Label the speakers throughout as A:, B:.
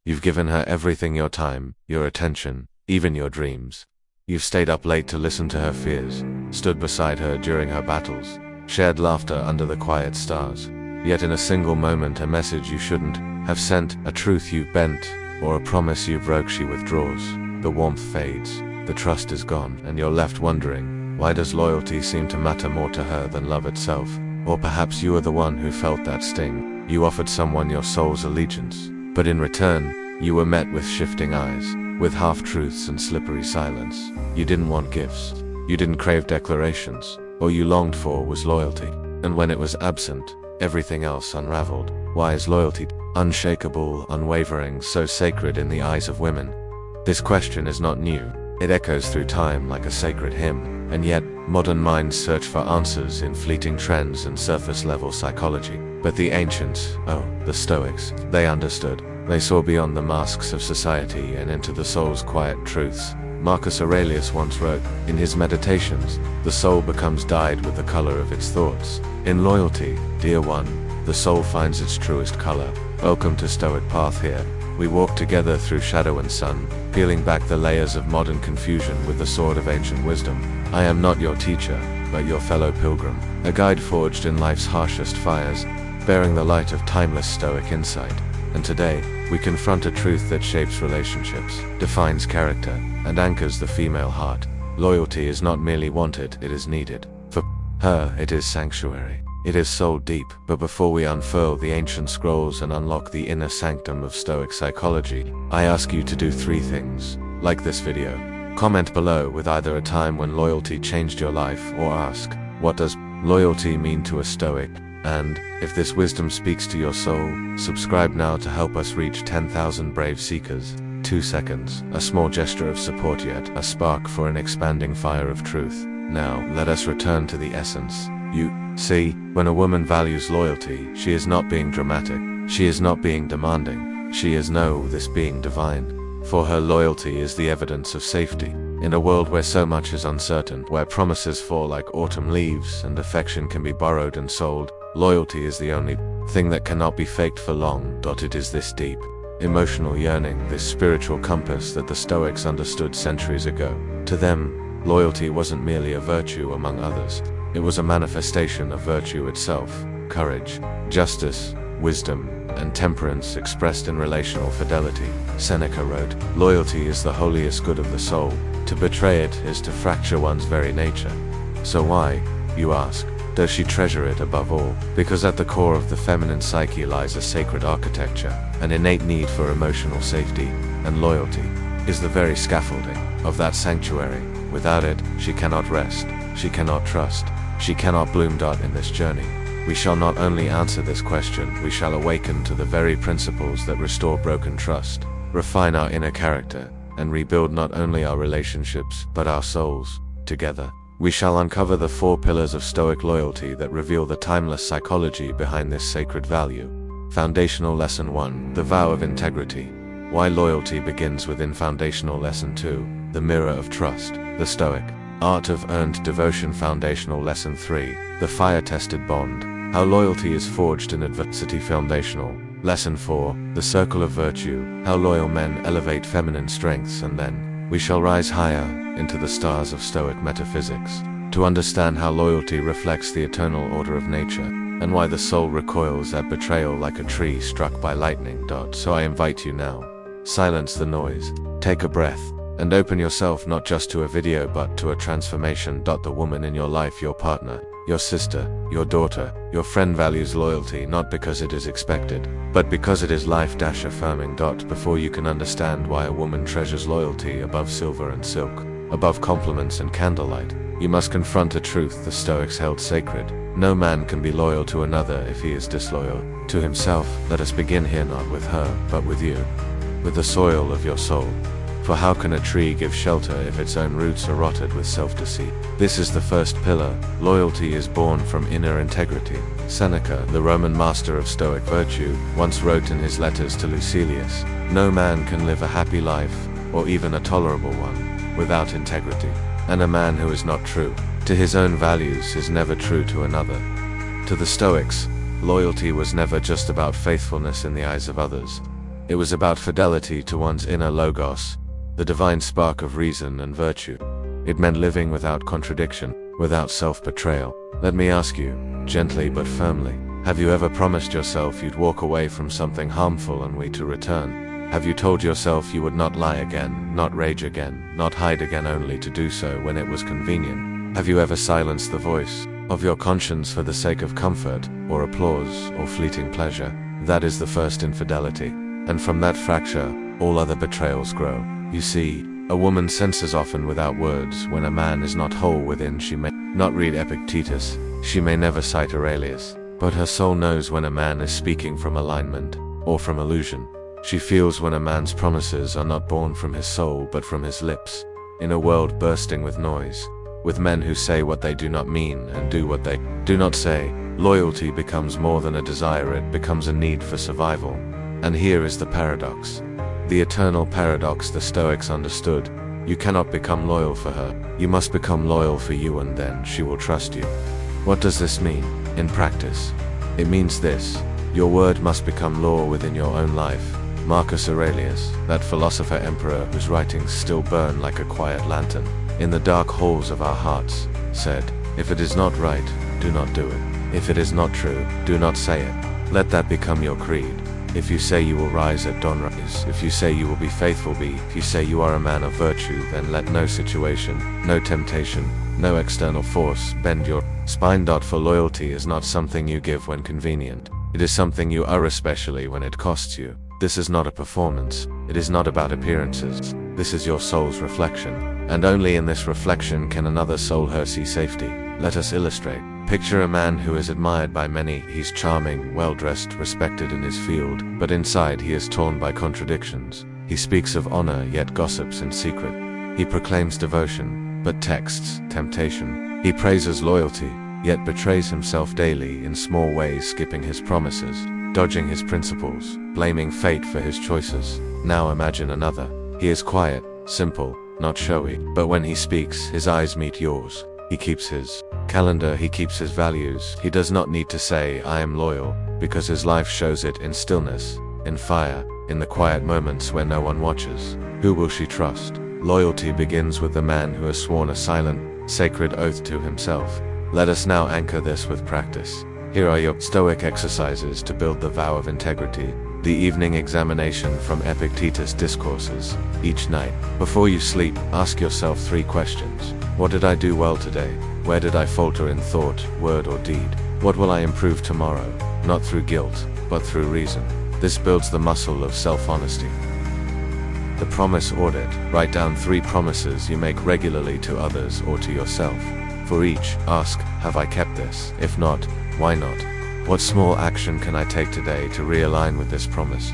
A: You've given her everything: your time, your attention, even your dreams. You've stayed up late to listen to her fears, stood beside her during her battles, shared laughter under the quiet stars. Yet in a single moment, a message you shouldn't have sent, a truth you've bent, or a promise you broke, she withdraws. The warmth fades, the trust is gone, and you're left wondering, why does loyalty seem to matter more to her than love itself? Or perhaps you are the one who felt that sting. You offered someone your soul's allegiance, but in return, you were met with shifting eyes, with half-truths and slippery silence. You didn't want gifts, you didn't crave declarations. All you longed for was loyalty. And when it was absent, everything else unraveled. Why is loyalty unshakable, unwavering, so sacred in the eyes of women? This question is not new. It echoes through time like a sacred hymn, and yet, modern minds search for answers in fleeting trends and surface-level psychology. But the ancients, the Stoics, they understood. They saw beyond the masks of society and into the soul's quiet truths. Marcus Aurelius once wrote, in his Meditations, the soul becomes dyed with the color of its thoughts. In loyalty, dear one, the soul finds its truest color. Welcome to Stoic Path. Here, we walk together through shadow and sun, peeling back the layers of modern confusion with the sword of ancient wisdom. I am not your teacher, but your fellow pilgrim, a guide forged in life's harshest fires, bearing the light of timeless Stoic insight. And today, we confront a truth that shapes relationships, defines character, and anchors the female heart. Loyalty is not merely wanted, it is needed. For her, it is sanctuary. It is soul deep. But before we unfurl the ancient scrolls and unlock the inner sanctum of Stoic psychology, I ask you to do 3 things. Like this video, comment below with either a time when loyalty changed your life, or ask, what does loyalty mean to a Stoic? And, if this wisdom speaks to your soul, subscribe now to help us reach 10,000 brave seekers. 2 seconds, a small gesture of support, yet a spark for an expanding fire of truth. Now, let us return to the essence. You see, when a woman values loyalty, she is not being dramatic, she is not being demanding, she is this being divine. For her, loyalty is the evidence of safety. In a world where so much is uncertain, where promises fall like autumn leaves and affection can be borrowed and sold, loyalty is the only thing that cannot be faked for long. It is this deep, emotional yearning, this spiritual compass that the Stoics understood centuries ago. To them, loyalty wasn't merely a virtue among others. It was a manifestation of virtue itself: courage, justice, wisdom, and temperance expressed in relational fidelity. Seneca wrote, "Loyalty is the holiest good of the soul. To betray it is to fracture one's very nature." So why, you ask, does she treasure it above all? Because at the core of the feminine psyche lies a sacred architecture, an innate need for emotional safety, and loyalty is the very scaffolding of that sanctuary. Without it, she cannot rest, she cannot trust, she cannot bloom. In this journey, we shall not only answer this question, we shall awaken to the very principles that restore broken trust, refine our inner character, and rebuild not only our relationships, but our souls. Together, we shall uncover the 4 pillars of Stoic loyalty that reveal the timeless psychology behind this sacred value. Foundational Lesson 1, the vow of integrity. Why loyalty begins within. Foundational Lesson 2, the mirror of trust, the Stoic art of earned devotion. Foundational Lesson 3, the fire-tested bond, how loyalty is forged in adversity. Foundational Lesson 4, the circle of virtue, how loyal men elevate feminine strengths. And then, we shall rise higher into the stars of Stoic metaphysics, to understand how loyalty reflects the eternal order of nature, and why the soul recoils at betrayal like a tree struck by lightning. So I invite you now, silence the noise, take a breath, and open yourself not just to a video but to a transformation. The woman in your life, your partner, your sister, your daughter, your friend values loyalty not because it is expected, but because it is life-affirming. Before you can understand why a woman treasures loyalty above silver and silk, above compliments and candlelight, you must confront a truth the Stoics held sacred. No man can be loyal to another if he is disloyal to himself. Let us begin here, not with her, but with you, with the soil of your soul. For how can a tree give shelter if its own roots are rotted with self-deceit? This is the first pillar. Loyalty is born from inner integrity. Seneca, the Roman master of Stoic virtue, once wrote in his letters to Lucilius, "No man can live a happy life, or even a tolerable one, without integrity. And a man who is not true to his own values is never true to another." To the Stoics, loyalty was never just about faithfulness in the eyes of others. It was about fidelity to one's inner logos, the divine spark of reason and virtue. It meant living without contradiction, without self-betrayal. Let me ask you, gently but firmly, have you ever promised yourself you'd walk away from something harmful only to return? Have you told yourself you would not lie again, not rage again, not hide again only to do so when it was convenient? Have you ever silenced the voice of your conscience for the sake of comfort, or applause, or fleeting pleasure? That is the first infidelity. And from that fracture, all other betrayals grow. You see, a woman senses often without words when a man is not whole within. She may not read Epictetus, she may never cite Aurelius, but her soul knows when a man is speaking from alignment, or from illusion. She feels when a man's promises are not born from his soul but from his lips. In a world bursting with noise, with men who say what they do not mean and do what they do not say, loyalty becomes more than a desire, it becomes a need for survival. And here is the paradox. The eternal paradox the Stoics understood. You cannot become loyal for her, you must become loyal for you, and then she will trust you. What does this mean, in practice? It means this: your word must become law within your own life. Marcus Aurelius, that philosopher emperor whose writings still burn like a quiet lantern in the dark halls of our hearts, said, "If it is not right, do not do it. If it is not true, do not say it. Let that become your creed. If you say you will rise at dawnrise, if you say you will be faithful, be. If you say you are a man of virtue, then let no situation, no temptation, no external force bend your spine. For loyalty is not something you give when convenient. It is something you are, especially when it costs you. This is not a performance. It is not about appearances. This is your soul's reflection. And only in this reflection can another soul see safety. Let us illustrate. Picture a man who is admired by many. He's charming, well-dressed, respected in his field, but inside he is torn by contradictions. He speaks of honor, yet gossips in secret. He proclaims devotion, but texts temptation. He praises loyalty, yet betrays himself daily in small ways, skipping his promises, dodging his principles, blaming fate for his choices. Now imagine another. He is quiet, simple, not showy, but when he speaks, his eyes meet yours. He keeps his calendar, he keeps his values. He does not need to say, "I am loyal," because his life shows it in stillness, in fire, in the quiet moments where no one watches. Who will she trust? Loyalty begins with the man who has sworn a silent, sacred oath to himself. Let us now anchor this with practice. Here are your Stoic exercises to build the vow of integrity. The evening examination from Epictetus' discourses. Each night, before you sleep, ask yourself 3 questions. What did I do well today? Where did I falter in thought, word, or deed? What will I improve tomorrow? Not through guilt, but through reason. This builds the muscle of self-honesty. The promise audit. Write down 3 promises you make regularly to others or to yourself. For each, ask, have I kept this? If not, why not? What small action can I take today to realign with this promise?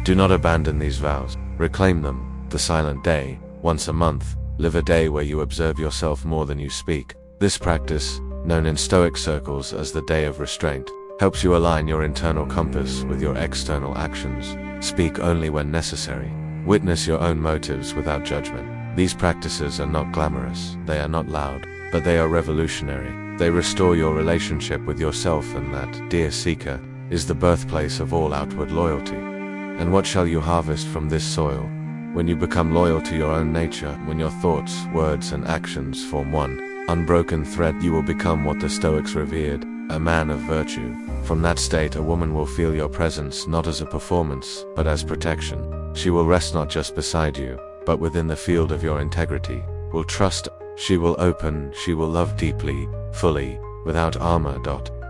A: Do not abandon these vows. Reclaim them. The silent day. Once a month, live a day where you observe yourself more than you speak. This practice, known in Stoic circles as the day of restraint, helps you align your internal compass with your external actions. Speak only when necessary. Witness your own motives without judgment. These practices are not glamorous, they are not loud, but they are revolutionary. They restore your relationship with yourself, and that, dear seeker, is the birthplace of all outward loyalty. And what shall you harvest from this soil? When you become loyal to your own nature, when your thoughts, words, and actions form one unbroken thread, you will become what the Stoics revered, a man of virtue. From that state, a woman will feel your presence not as a performance, but as protection. She will rest not just beside you, but within the field of your integrity. Will trust, she will open, she will love deeply, fully, without armor.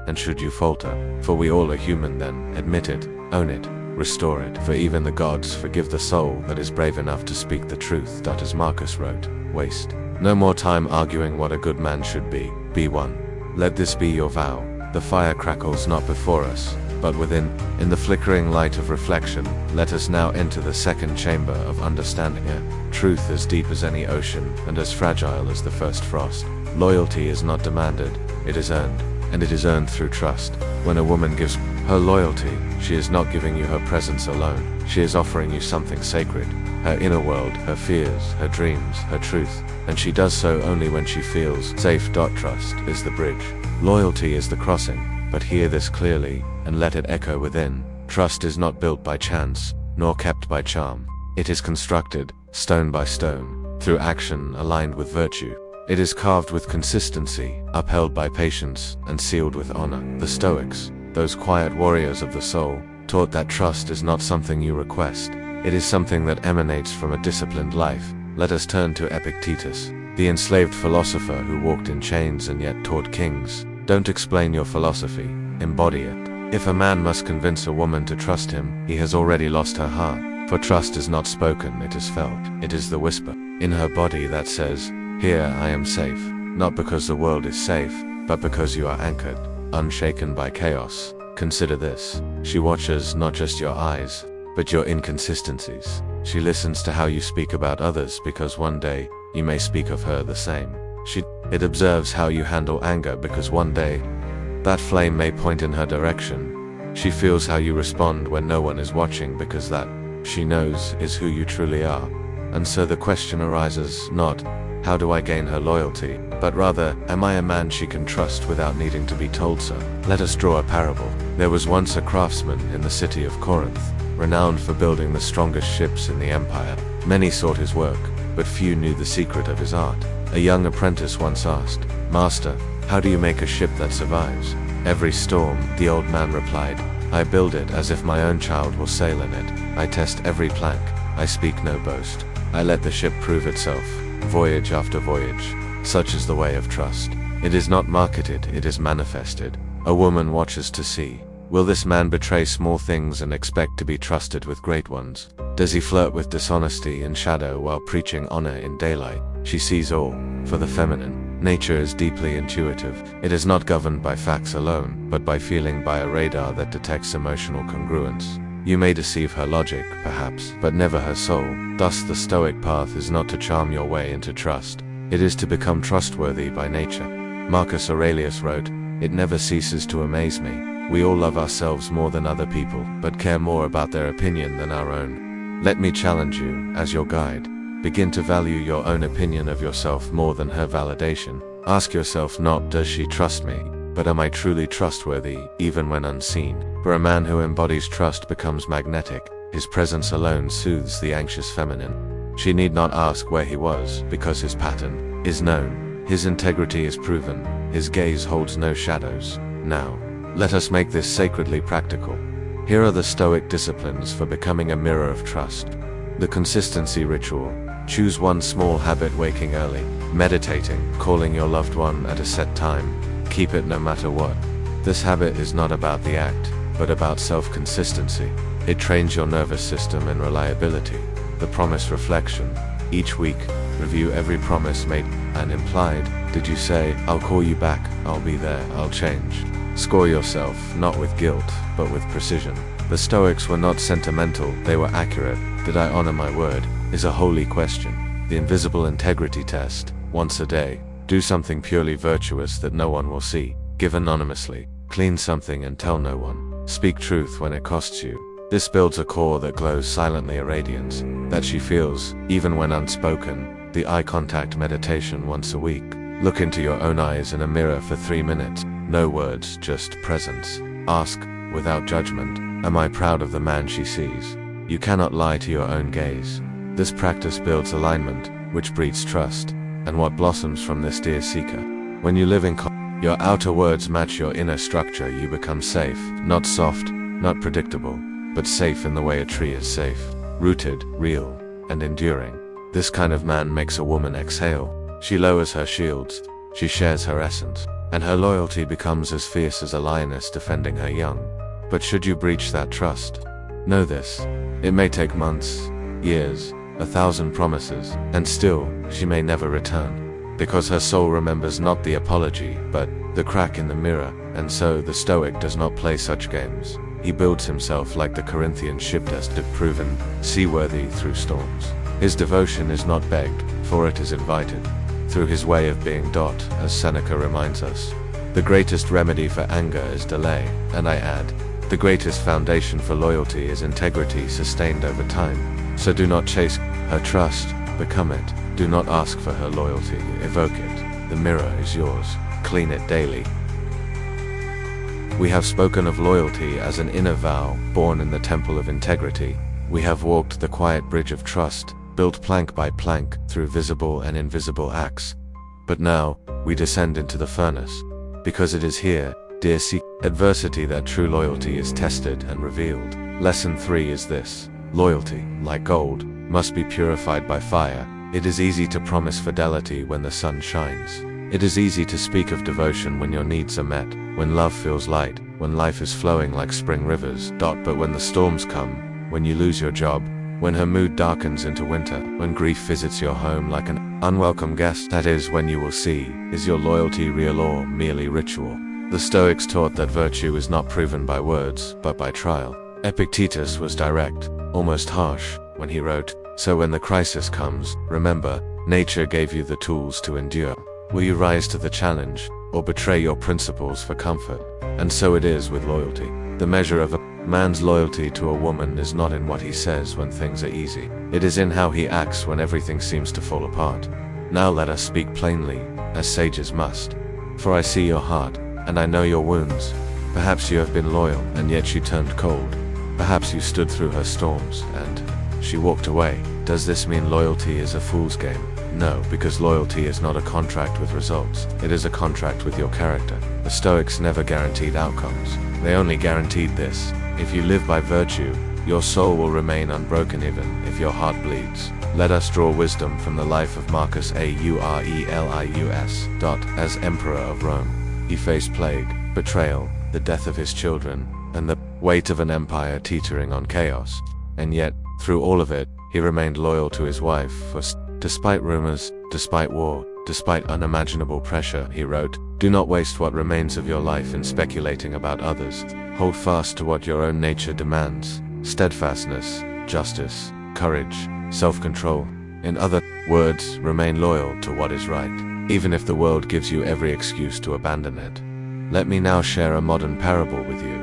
A: And should you falter, for we all are human, then admit it, own it, restore it. For even the gods forgive the soul that is brave enough to speak the truth. As Marcus wrote, waste no more time arguing what a good man should be. Be one. Let this be your vow. The fire crackles not before us, but within. In the flickering light of reflection, let us now enter the second chamber of understanding. Truth as deep as any ocean, and as fragile as the first frost. Loyalty is not demanded, it is earned, and it is earned through trust. When a woman gives her loyalty, she is not giving you her presence alone, she is offering you something sacred. Her inner world, her fears, her dreams, her truth, and she does so only when she feels safe. Trust is the bridge. Loyalty is the crossing, but hear this clearly, and let it echo within. Trust is not built by chance, nor kept by charm. It is constructed, stone by stone, through action aligned with virtue. It is carved with consistency, upheld by patience, and sealed with honor. The Stoics, those quiet warriors of the soul, taught that trust is not something you request. It is something that emanates from a disciplined life. Let us turn to Epictetus, the enslaved philosopher who walked in chains and yet taught kings. Don't explain your philosophy, embody it. If a man must convince a woman to trust him, he has already lost her heart. For trust is not spoken, it is felt. It is the whisper in her body that says, "Here I am safe," not because the world is safe, but because you are anchored, unshaken by chaos. Consider this. She watches not just your eyes, but your inconsistencies. She listens to how you speak about others because one day, you may speak of her the same. It observes how you handle anger because one day, that flame may point in her direction. She feels how you respond when no one is watching because that, she knows, is who you truly are. And so the question arises not, how do I gain her loyalty, but rather, am I a man she can trust without needing to be told so? Let us draw a parable. There was once a craftsman in the city of Corinth, renowned for building the strongest ships in the empire. Many sought his work, but few knew the secret of his art. A young apprentice once asked, "Master, how do you make a ship that survives?" "Every storm," the old man replied. "I build it as if my own child will sail in it. I test every plank. I speak no boast. I let the ship prove itself, voyage after voyage." Such is the way of trust. It is not marketed, it is manifested. A woman watches to see, will this man betray small things and expect to be trusted with great ones? Does he flirt with dishonesty in shadow while preaching honor in daylight? She sees all. For the feminine, nature is deeply intuitive. It is not governed by facts alone, but by feeling, by a radar that detects emotional congruence. You may deceive her logic, perhaps, but never her soul. Thus the Stoic path is not to charm your way into trust. It is to become trustworthy by nature. Marcus Aurelius wrote, "It never ceases to amaze me. We all love ourselves more than other people, but care more about their opinion than our own." Let me challenge you, as your guide. Begin to value your own opinion of yourself more than her validation. Ask yourself not, does she trust me, but am I truly trustworthy, even when unseen? For a man who embodies trust becomes magnetic. His presence alone soothes the anxious feminine. She need not ask where he was, because his pattern is known. His integrity is proven. His gaze holds no shadows. Now, let us make this sacredly practical. Here are the Stoic disciplines for becoming a mirror of trust. The consistency ritual. Choose one small habit: waking early, meditating, calling your loved one at a set time. Keep it no matter what. This habit is not about the act, but about self-consistency. It trains your nervous system in reliability. The promise reflection. Each week, review every promise made and implied. Did you say, "I'll call you back, I'll be there, I'll change"? Score yourself, not with guilt, but with precision. The Stoics were not sentimental, they were accurate. Did I honor my word? Is a holy question. The invisible integrity test. Once a day, do something purely virtuous that no one will see. Give anonymously. Clean something and tell no one. Speak truth when it costs you. This builds a core that glows silently, a radiance that she feels, even when unspoken. The eye contact meditation once a week. Look into your own eyes in a mirror for 3 minutes. No words, just presence. Ask, without judgment, am I proud of the man she sees? You cannot lie to your own gaze. This practice builds alignment, which breeds trust. And what blossoms from this, dear seeker? When you live in your outer words match your inner structure, you become safe. Not soft, not predictable, but safe in the way a tree is safe. Rooted, real, and enduring. This kind of man makes a woman exhale. She lowers her shields, she shares her essence, and her loyalty becomes as fierce as a lioness defending her young. But should you breach that trust, know this. It may take months, years, 1,000 promises, and still, she may never return. Because her soul remembers not the apology, but the crack in the mirror. And so the Stoic does not play such games. He builds himself like the Corinthian ship tested, proven, seaworthy through storms. His devotion is not begged, for it is invited. Through his way of being. As Seneca reminds us, the greatest remedy for anger is delay, and I add, the greatest foundation for loyalty is integrity sustained over time. So do not chase her trust, become it. Do not ask for her loyalty, evoke it. The mirror is yours, clean it daily. We have spoken of loyalty as an inner vow, born in the temple of integrity. We have walked the quiet bridge of trust, built plank by plank through visible and invisible acts. But now, we descend into the furnace. Because it is here, dear adversity, that true loyalty is tested and revealed. Lesson 3 is this: loyalty, like gold, must be purified by fire. It is easy to promise fidelity when the sun shines. It is easy to speak of devotion when your needs are met, when love feels light, when life is flowing like spring rivers. But when the storms come, when you lose your job, when her mood darkens into winter, when grief visits your home like an unwelcome guest, that is when you will see, is your loyalty real or merely ritual? The Stoics taught that virtue is not proven by words, but by trial. Epictetus was direct, almost harsh, when he wrote, "So when the crisis comes, remember, nature gave you the tools to endure. Will you rise to the challenge, or betray your principles for comfort?" And so it is with loyalty. The measure of a man's loyalty to a woman is not in what he says when things are easy. It is in how he acts when everything seems to fall apart. Now let us speak plainly, as sages must. For I see your heart, and I know your wounds. Perhaps you have been loyal, and yet she turned cold. Perhaps you stood through her storms, and she walked away. Does this mean loyalty is a fool's game? No, because loyalty is not a contract with results. It is a contract with your character. The Stoics never guaranteed outcomes. They only guaranteed this: if you live by virtue, your soul will remain unbroken even if your heart bleeds. Let us draw wisdom from the life of Marcus Aurelius. As Emperor of Rome, he faced plague, betrayal, the death of his children, and the weight of an empire teetering on chaos. And yet, through all of it, he remained loyal to his wife, for despite rumors, despite war, despite unimaginable pressure, he wrote, "Do not waste what remains of your life in speculating about others. Hold fast to what your own nature demands: steadfastness, justice, courage, self-control. In other words, remain loyal to what is right, even if the world gives you every excuse to abandon it." Let me now share a modern parable with you.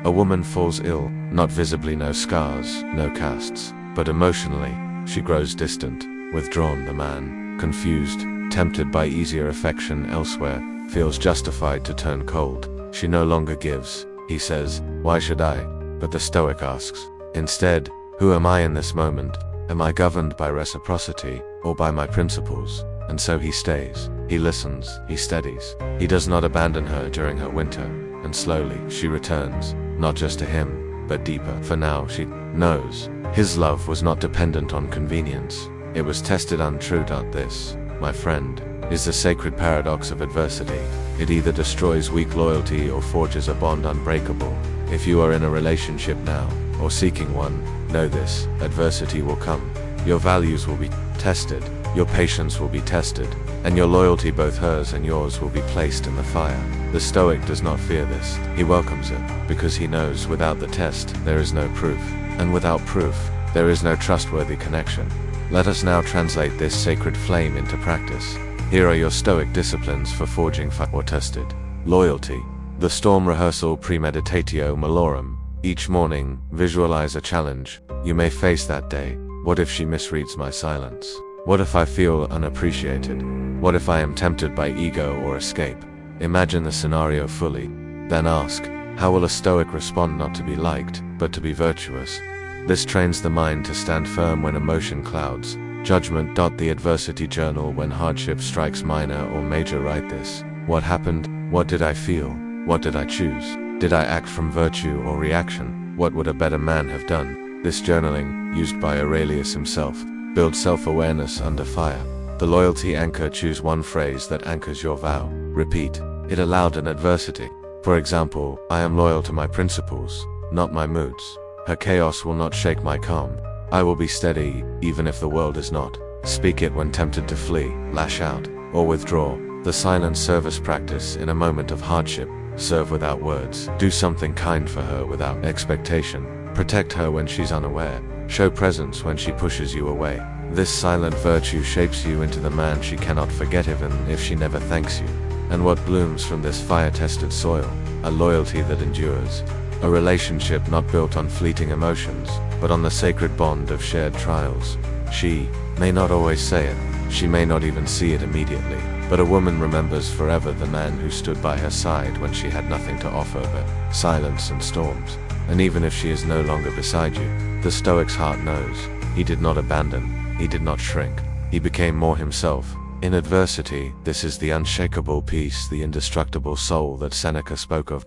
A: A woman falls ill, not visibly, no scars, no casts, but emotionally, she grows distant, withdrawn. The man, confused, tempted by easier affection elsewhere, feels justified to turn cold. She no longer gives. He says, "Why should I?" But the Stoic asks, instead, "Who am I in this moment? Am I governed by reciprocity, or by my principles?" And so he stays. He listens, he steadies. He does not abandon her during her winter, and slowly she returns, not just to him, but deeper. For now she knows his love was not dependent on convenience. It was tested untrue. This, my friend, is the sacred paradox of adversity. It either destroys weak loyalty or forges a bond unbreakable. If you are in a relationship now, or seeking one, know this: adversity will come. Your values will be tested, your patience will be tested, and your loyalty, both hers and yours, will be placed in the fire. The Stoic does not fear this. He welcomes it, because he knows without the test, there is no proof. And without proof, there is no trustworthy connection. Let us now translate this sacred flame into practice. Here are your Stoic disciplines for forging fire or tested. Loyalty. The storm rehearsal premeditatio malorum. Each morning, visualize a challenge you may face that day. What if she misreads my silence? What if I feel unappreciated? What if I am tempted by ego or escape? Imagine the scenario fully. Then ask, how will a Stoic respond, not to be liked, but to be virtuous? This trains the mind to stand firm when emotion clouds. Judgment. The adversity journal. When hardship strikes, minor or major, write this. What happened? What did I feel? What did I choose? Did I act from virtue or reaction? What would a better man have done? This journaling, used by Aurelius himself, builds self-awareness under fire. The loyalty anchor. Choose one phrase that anchors your vow. Repeat it aloud in adversity. For example, I am loyal to my principles, not my moods. Her chaos will not shake my calm. I will be steady, even if the world is not. Speak it when tempted to flee, lash out, or withdraw. The silent service practice. In a moment of hardship, serve without words. Do something kind for her without expectation. Protect her when she's unaware. Show presence when she pushes you away. This silent virtue shapes you into the man she cannot forget, even if she never thanks you. And what blooms from this fire-tested soil? A loyalty that endures. A relationship not built on fleeting emotions, but on the sacred bond of shared trials. She may not always say it, she may not even see it immediately, but a woman remembers forever the man who stood by her side when she had nothing to offer but silence and storms. And even if she is no longer beside you, The Stoic's heart knows. He did not abandon. He did not shrink. He became more himself. In adversity, this is the unshakable peace, the indestructible soul that Seneca spoke of.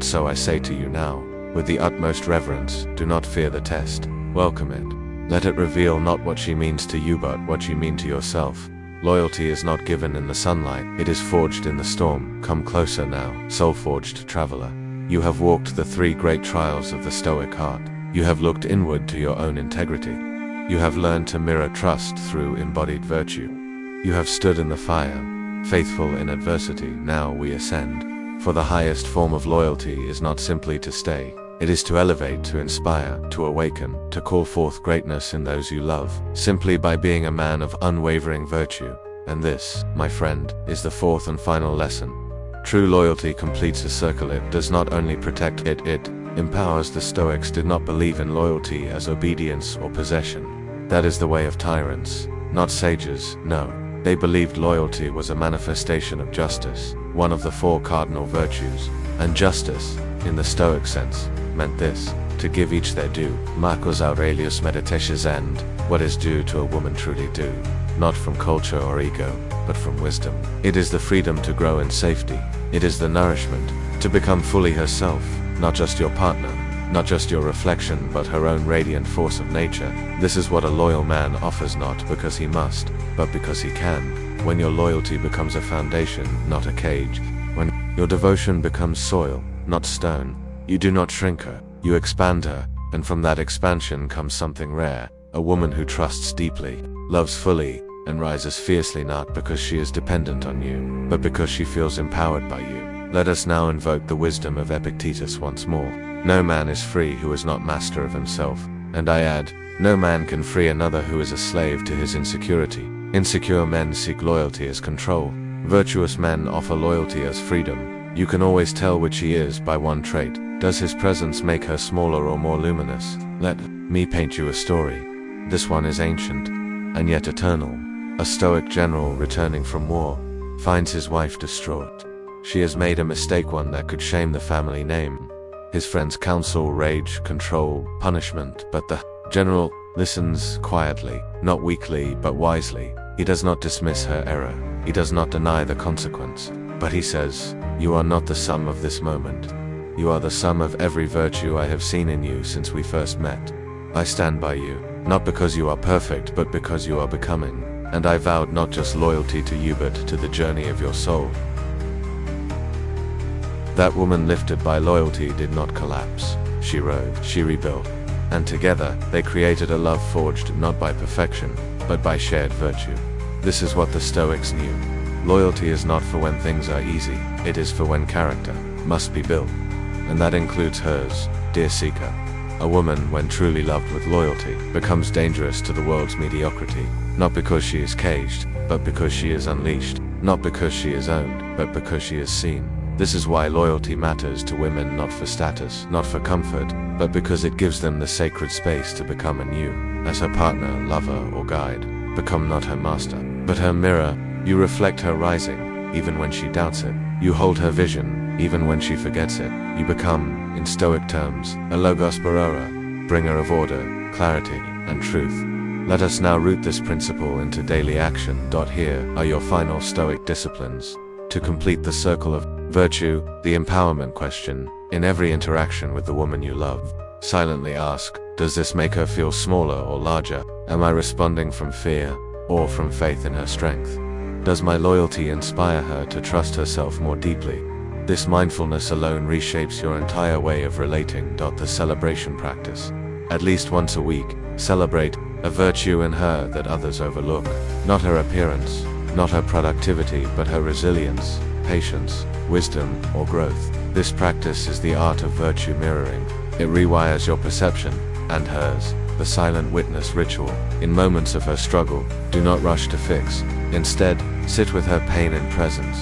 A: So I say to you now, with the utmost reverence, do not fear the test. Welcome it. Let it reveal not what she means to you but what you mean to yourself. Loyalty is not given in the sunlight, it is forged in the storm. Come closer now, soul-forged traveler. You have walked the 3 great trials of the Stoic heart. You have looked inward to your own integrity. You have learned to mirror trust through embodied virtue. You have stood in the fire, faithful in adversity. Now we ascend. For the highest form of loyalty is not simply to stay. It is to elevate, to inspire, to awaken, to call forth greatness in those you love, simply by being a man of unwavering virtue. And this, my friend, is the 4th and final lesson. True loyalty completes a circle. It does not only protect, it empowers. The Stoics did not believe in loyalty as obedience or possession. That is the way of tyrants, not sages, no. They believed loyalty was a manifestation of justice, one of the 4 cardinal virtues. And justice, in the Stoic sense, meant this: to give each their due. Marcus Aurelius Meditations. And what is due to a woman truly due, not from culture or ego, but from wisdom. It is the freedom to grow in safety. It is the nourishment to become fully herself, not just your partner, not just your reflection, but her own radiant force of nature. This is what a loyal man offers, not because he must, but because he can. When your loyalty becomes a foundation, not a cage. When your devotion becomes soil, not stone, you do not shrink her, you expand her, and from that expansion comes something rare, a woman who trusts deeply, loves fully, and rises fiercely, not because she is dependent on you, but because she feels empowered by you. Let us now invoke the wisdom of Epictetus once more. No man is free who is not master of himself. And I add, no man can free another who is a slave to his insecurity. Insecure men seek loyalty as control. Virtuous men offer loyalty as freedom. You can always tell which he is by one trait. Does his presence make her smaller or more luminous? Let me paint you a story. This one is ancient, and yet eternal. A Stoic general returning from war finds his wife distraught. She has made a mistake, one that could shame the family name. His friends counsel rage, control, punishment, but the general listens quietly, not weakly but wisely. He does not dismiss her error. He does not deny the consequence. But he says, "You are not the sum of this moment. You are the sum of every virtue I have seen in you since we first met. I stand by you, not because you are perfect but because you are becoming. And I vowed not just loyalty to you but to the journey of your soul." That woman, lifted by loyalty, did not collapse. She rose, she rebuilt. And together, they created a love forged not by perfection, but by shared virtue. This is what the Stoics knew. Loyalty is not for when things are easy, it is for when character must be built. And that includes hers, dear seeker. A woman, when truly loved with loyalty, becomes dangerous to the world's mediocrity, not because she is caged, but because she is unleashed, not because she is owned, but because she is seen. This is why loyalty matters to women, not for status, not for comfort, but because it gives them the sacred space to become anew, as her partner, lover, or guide. Become not her master, but her mirror. You reflect her rising, even when she doubts it. You hold her vision, even when she forgets it. You become, in Stoic terms, a logos bearer, bringer of order, clarity, and truth. Let us now root this principle into daily action. Here are your final Stoic disciplines. To complete the circle of virtue, the empowerment question, in every interaction with the woman you love, silently ask, does this make her feel smaller or larger? Am I responding from fear, or from faith in her strength? Does my loyalty inspire her to trust herself more deeply? This mindfulness alone reshapes your entire way of relating. The celebration practice. At least once a week, celebrate a virtue in her that others overlook. Not her appearance, not her productivity, but her resilience, patience, wisdom, or growth. This practice is the art of virtue mirroring. It rewires your perception, and hers, the silent witness ritual. In moments of her struggle, do not rush to fix. Instead, sit with her pain in presence.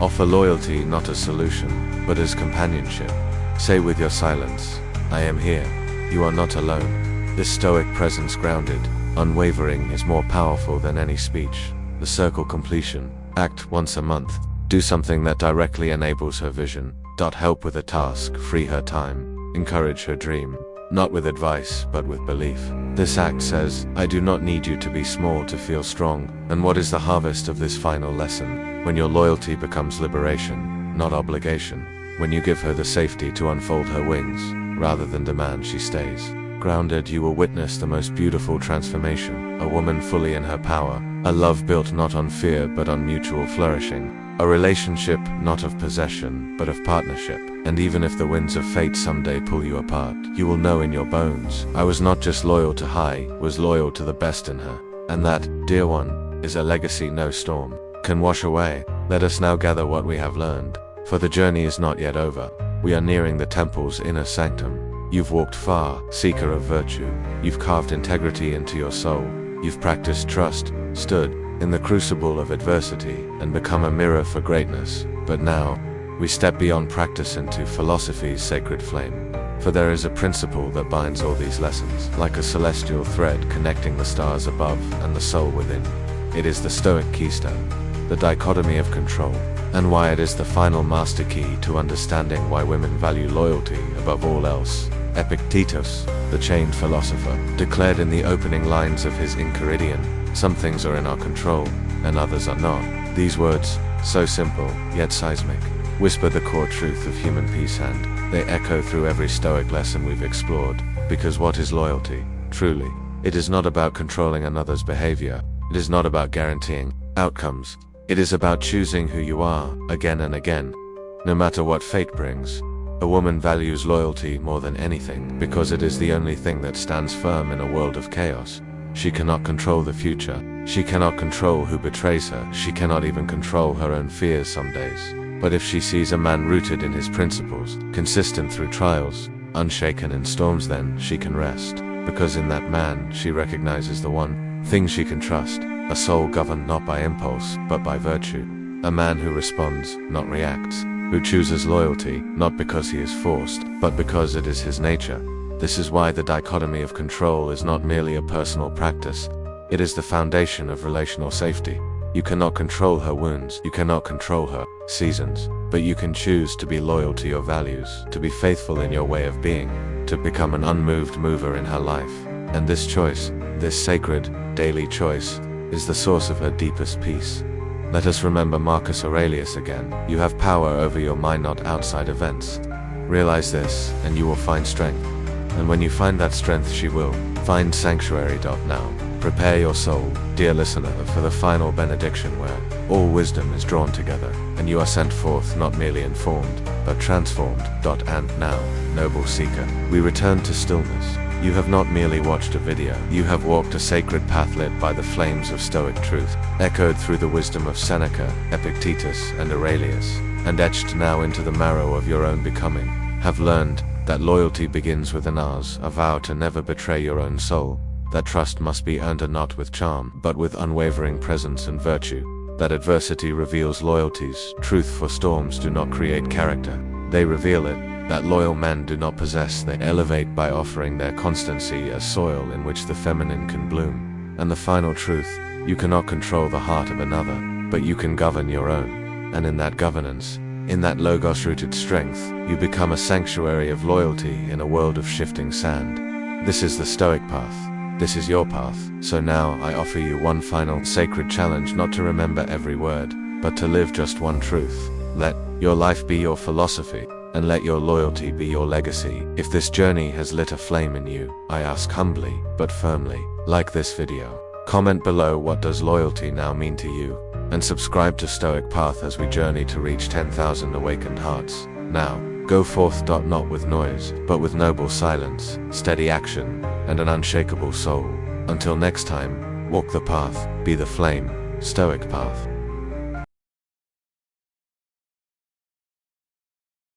A: Offer loyalty not as solution, but as companionship. Say with your silence, I am here. You are not alone. This Stoic presence, grounded, unwavering, is more powerful than any speech. The circle completion. Act once a month. Do something that directly enables her vision. Help with a task, free her time, encourage her dream. not with advice, but with belief. This act says, I do not need you to be small to feel strong. And what is the harvest of this final lesson? When your loyalty becomes liberation, not obligation. When you give her the safety to unfold her wings, rather than demand she stays. Grounded, you will witness the most beautiful transformation. A woman fully in her power. A love built not on fear, but on mutual flourishing. A relationship not of possession, but of partnership. And even if the winds of fate someday pull you apart, you will know in your bones, I was not just loyal to Hai, was loyal to the best in her. And that, dear one, is a legacy no storm can wash away. Let us now gather what we have learned. For the journey is not yet over. We are nearing the temple's inner sanctum. You've walked far, seeker of virtue. You've carved integrity into your soul. You've practiced trust, stood in the crucible of adversity, and become a mirror for greatness. But now, we step beyond practice into philosophy's sacred flame. For there is a principle that binds all these lessons, like a celestial thread connecting the stars above and the soul within. It is the Stoic keystone, the dichotomy of control, and why it is the final master key to understanding why women value loyalty above all else. Epictetus, the chained philosopher, declared in the opening lines of his Enchiridion, some things are in our control, and others are not. These words, so simple, yet seismic, whisper the core truth of human peace, and they echo through every Stoic lesson we've explored. Because what is loyalty, truly? It is not about controlling another's behavior. It is not about guaranteeing outcomes. It is about choosing who you are, again and again, no matter what fate brings. A woman values loyalty more than anything, because it is the only thing that stands firm in a world of chaos. She cannot control the future. She cannot control who betrays her. She cannot even control her own fears some days. But if she sees a man rooted in his principles, consistent through trials, unshaken in storms, then she can rest. Because in that man, she recognizes the one thing she can trust, a soul governed not by impulse, but by virtue. A man who responds, not reacts, who chooses loyalty, not because he is forced, but because it is his nature. This is why the dichotomy of control is not merely a personal practice. It is the foundation of relational safety. You cannot control her wounds, you cannot control her seasons, but you can choose to be loyal to your values, to be faithful in your way of being, to become an unmoved mover in her life. And this choice, this sacred, daily choice, is the source of her deepest peace. Let us remember Marcus Aurelius again. You have power over your mind, not outside events. Realize this, and you will find strength. And when you find that strength, she will find sanctuary. Now, prepare your soul, dear listener, for the final benediction where all wisdom is drawn together, and you are sent forth not merely informed, but transformed. And now, noble seeker, we return to stillness. You have not merely watched a video, you have walked a sacred path lit by the flames of Stoic truth, echoed through the wisdom of Seneca, Epictetus, and Aurelius, and etched now into the marrow of your own becoming. Have learned that loyalty begins with an ours, a vow to never betray your own soul, that trust must be earned not with charm, but with unwavering presence and virtue, that adversity reveals loyalty's truth, for storms do not create character, they reveal it, that loyal men do not possess, they elevate by offering their constancy as soil in which the feminine can bloom. And the final truth, you cannot control the heart of another, but you can govern your own, and in that governance, in that logos-rooted strength, you become a sanctuary of loyalty in a world of shifting sand. This is the Stoic path. This is your path. So now I offer you one final sacred challenge, not to remember every word, but to live just one truth. Let your life be your philosophy, and let your loyalty be your legacy. If this journey has lit a flame in you, I ask humbly, but firmly, like this video. Comment below, what does loyalty now mean to you? And subscribe to Stoic Path as we journey to reach 10,000 awakened hearts. Now, go forth. Not with noise, but with noble silence, steady action, and an unshakable soul. Until next time, walk the path, be the flame. Stoic Path.